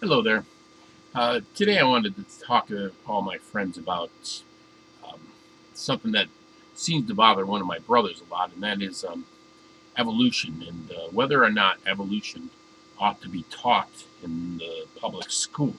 Hello there. Today I wanted to talk to all my friends about um, something that seems to bother one of my brothers a lot, and that is evolution and whether or not evolution ought to be taught in the public schools.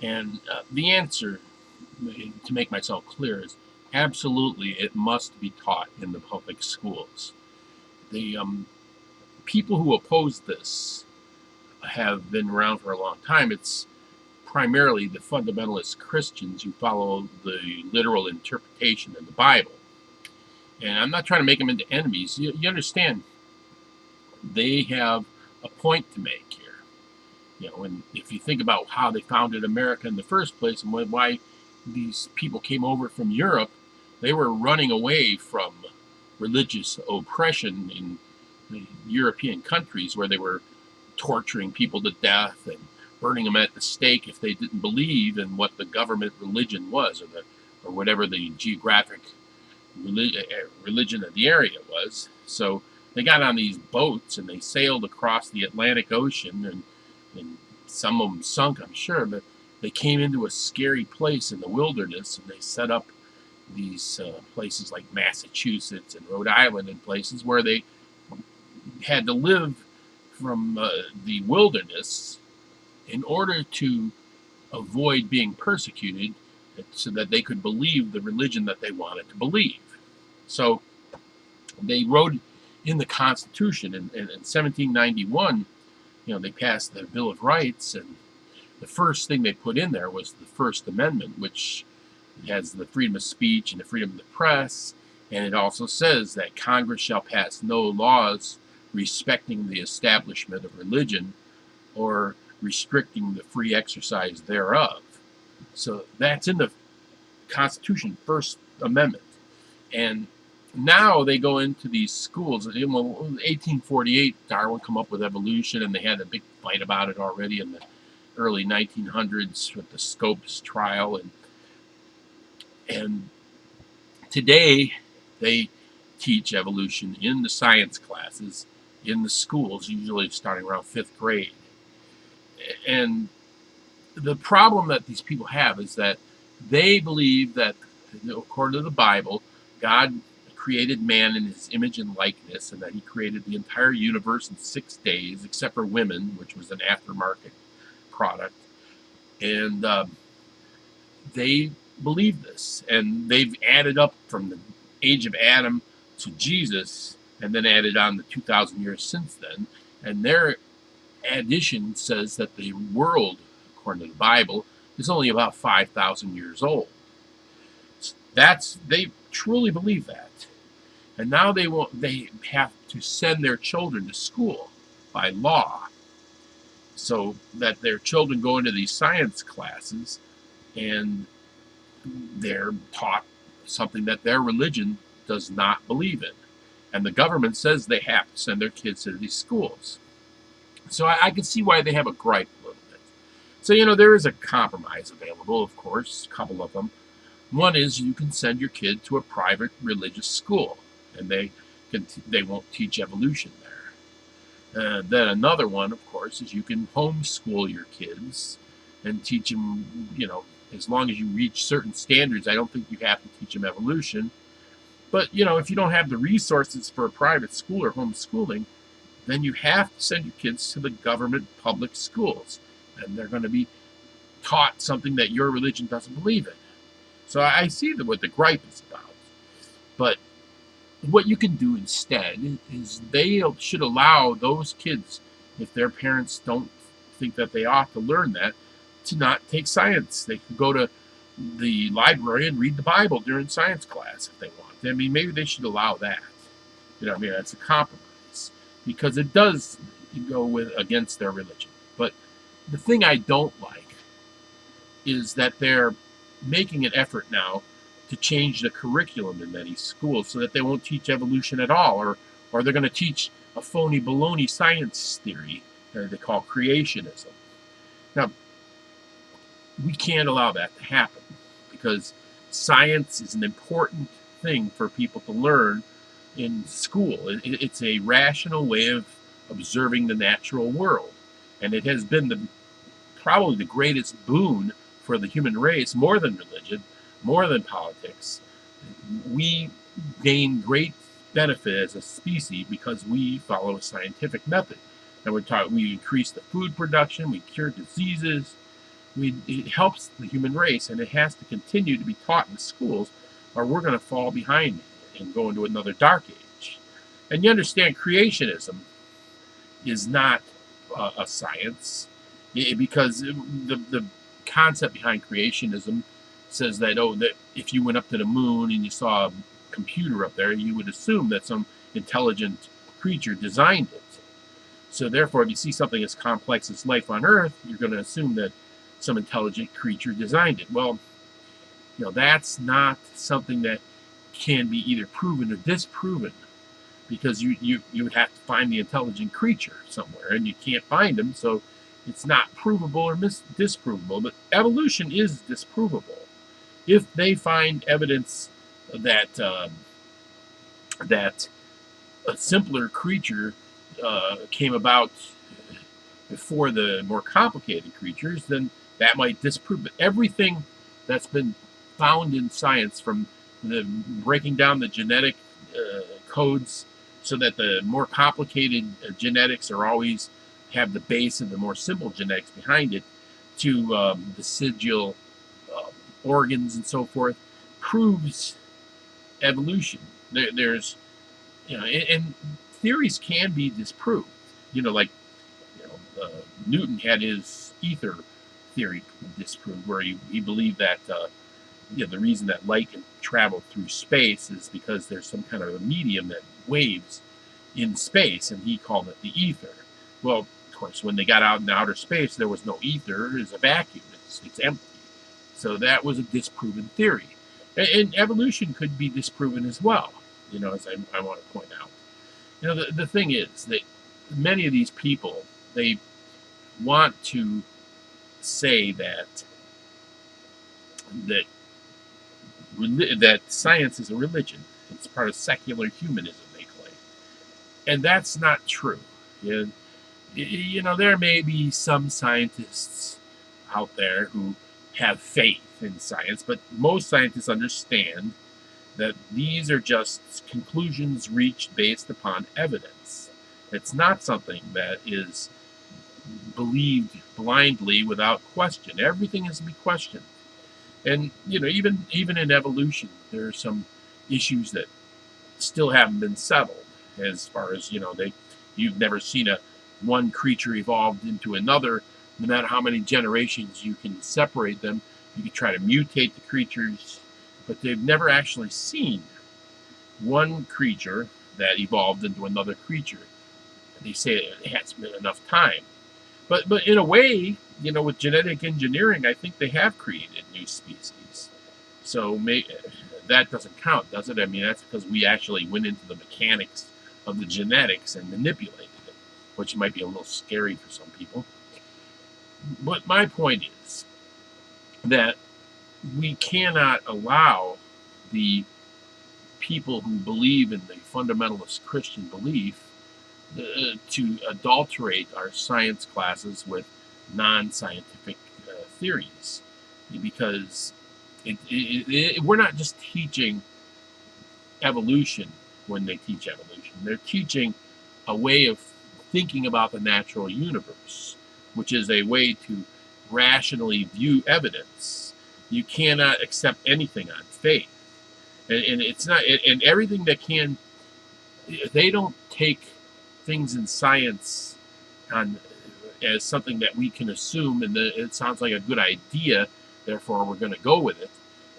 And the answer, to make myself clear, is absolutely it must be taught in the public schools. The people who oppose this have been around for a long time. It's primarily the fundamentalist Christians who follow the literal interpretation of the Bible. And I'm not trying to make them into enemies. You understand, they have a point to make here. And if you think about how they founded America in the first place and why these people came over from Europe, they were running away from religious oppression in the European countries where they were torturing people to death and burning them at the stake if they didn't believe in what the government religion was, or whatever the geographic religion of the area was. So they got on these boats and they sailed across the Atlantic Ocean, and some of them sunk, I'm sure, but they came into a scary place in the wilderness, and they set up these places like Massachusetts and Rhode Island, and places where they had to live from the wilderness in order to avoid being persecuted, so that they could believe the religion that they wanted to believe. So they wrote in the Constitution in 1791, they passed the Bill of Rights, and the first thing they put in there was the First Amendment, which has the freedom of speech and the freedom of the press. And it also says that Congress shall pass no laws respecting the establishment of religion or restricting the free exercise thereof. So that's in the Constitution, First Amendment. And now they go into these schools. In 1848, Darwin come up with evolution, and they had a big fight about it already in the early 1900s with the Scopes trial. And today they teach evolution in the science classes in the schools, usually starting around fifth grade. And the problem that these people have is that they believe that, according to the Bible, God created man in his image and likeness, and that he created the entire universe in 6 days, except for women, which was an aftermarket product. And they believe this, and they've added up from the age of Adam to Jesus, and then added on the 2,000 years since then. And their addition says that the world, according to the Bible, is only about 5,000 years old. They truly believe that. And now they have to send their children to school by law, so that their children go into these science classes and they're taught something that their religion does not believe in. And the government says they have to send their kids to these schools. So I can see why they have a gripe a little bit. So, there is a compromise available, of course, a couple of them. One is you can send your kid to a private religious school, and they won't teach evolution there. Then another one, of course, is you can homeschool your kids and teach them, as long as you reach certain standards. I don't think you have to teach them evolution. But, if you don't have the resources for a private school or homeschooling, then you have to send your kids to the government public schools. And they're going to be taught something that your religion doesn't believe in. So I see what the gripe is about. But what you can do instead is they should allow those kids, if their parents don't think that they ought to learn that, to not take science. They can go to the library and read the Bible during science class if they want. I mean, maybe they should allow that. That's a compromise, because it does go against their religion. But the thing I don't like is that they're making an effort now to change the curriculum in many schools so that they won't teach evolution at all, or they're going to teach a phony baloney science theory that they call creationism. Now, we can't allow that to happen, because science is an important thing for people to learn in school. It's a rational way of observing the natural world, and it has been the probably the greatest boon for the human race, more than religion, more than politics. We gain great benefit as a species because we follow a scientific method. And we increase the food production, we cure diseases, it helps the human race, and it has to continue to be taught in the schools, or we're going to fall behind and go into another dark age. And you understand, creationism is not a science, because the concept behind creationism says that, that if you went up to the moon and you saw a computer up there, you would assume that some intelligent creature designed it. So therefore, if you see something as complex as life on Earth, you're going to assume that some intelligent creature designed it. Well, that's not something that can be either proven or disproven, because you would have to find the intelligent creature somewhere, and you can't find them, so it's not provable or disprovable. But evolution is disprovable. If they find evidence that that a simpler creature came about before the more complicated creatures, then that might disprove it. Everything that's been found in science, from the breaking down the genetic codes so that the more complicated genetics are always have the base of the more simple genetics behind it, to the sigil organs and so forth, proves evolution. There's, and theories can be disproved. Like Newton had his ether theory disproved, where he believed that the reason that light can travel through space is because there's some kind of a medium that waves in space, and he called it the ether. Well, of course, when they got out in outer space, there was no ether. It's a vacuum. It's empty. So that was a disproven theory. And evolution could be disproven as well, as I want to point out. The thing is that many of these people, they want to say that science is a religion. It's part of secular humanism, they claim. And that's not true. There may be some scientists out there who have faith in science, but most scientists understand that these are just conclusions reached based upon evidence. It's not something that is believed blindly without question. Everything has to be questioned. And even in evolution, there are some issues that still haven't been settled. As far as you've never seen one creature evolved into another. No matter how many generations you can separate them, you can try to mutate the creatures, but they've never actually seen one creature that evolved into another creature. They say it hasn't been enough time. But in a way, with genetic engineering, I think they have created new species. So that doesn't count, does it? I mean, that's because we actually went into the mechanics of the genetics and manipulated it, which might be a little scary for some people. But my point is that we cannot allow the people who believe in the fundamentalist Christian belief to adulterate our science classes with non-scientific theories, because we're not just teaching evolution when they teach evolution. They're teaching a way of thinking about the natural universe, which is a way to rationally view evidence. You cannot accept anything on faith, and it's not. And everything that can, they don't take things in science as something that we can assume, and it sounds like a good idea, therefore we're going to go with it.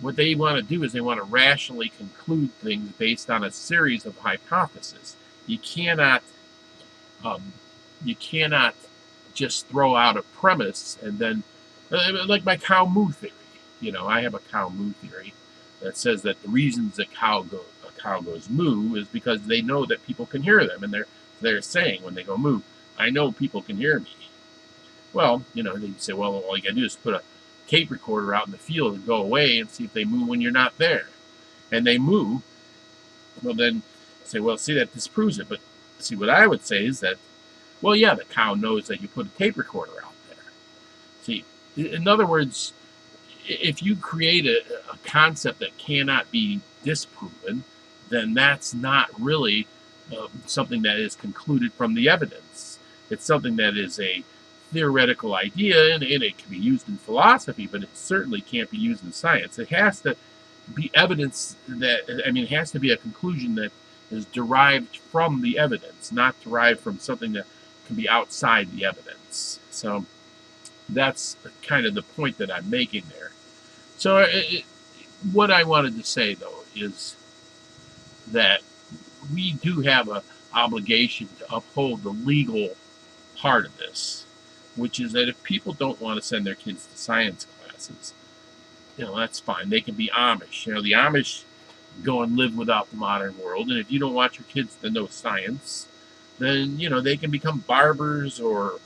What they want to do is they want to rationally conclude things based on a series of hypotheses. You cannot just throw out a premise and then, like my cow moo theory. I have a cow moo theory that says that the reasons a cow goes moo is because they know that people can hear them, and they're saying when they go moo, I know people can hear me. Well, they say, well, all you gotta do is put a tape recorder out in the field and go away and see if they moo when you're not there. And they moo. Well, then say, well, see, that disproves it. But see, what I would say is that, well, yeah, the cow knows that you put a tape recorder out there. See, In other words, if you create a concept that cannot be disproven, then that's not really something that is concluded from the evidence. It's something that is a theoretical idea, and it can be used in philosophy, but it certainly can't be used in science. It has to be evidence that, I mean, it has to be a conclusion that is derived from the evidence, not derived from something that can be outside the evidence. So that's kind of the point that I'm making there. So what I wanted to say, though, is that we do have an obligation to uphold the legal part of this, which is that if people don't want to send their kids to science classes, that's fine. They can be Amish. The Amish go and live without the modern world, and if you don't want your kids to know science, then they can become barbers or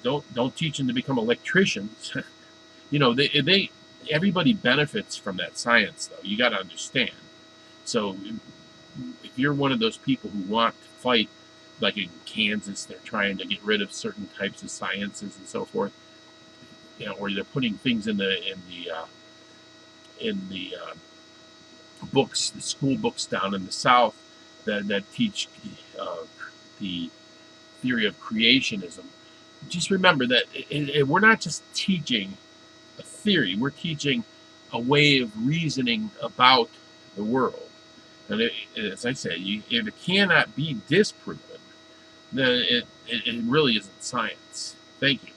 don't teach them to become electricians. They everybody benefits from that science, though. You got to understand. So if you're one of those people who want to fight, like in Kansas, they're trying to get rid of certain types of sciences and so forth, or they're putting things in the books, the school books down in the South that teach the theory of creationism. Just remember that we're not just teaching a theory, we're teaching a way of reasoning about the world. And as I say, if it cannot be disproven, then it really isn't science. Thank you.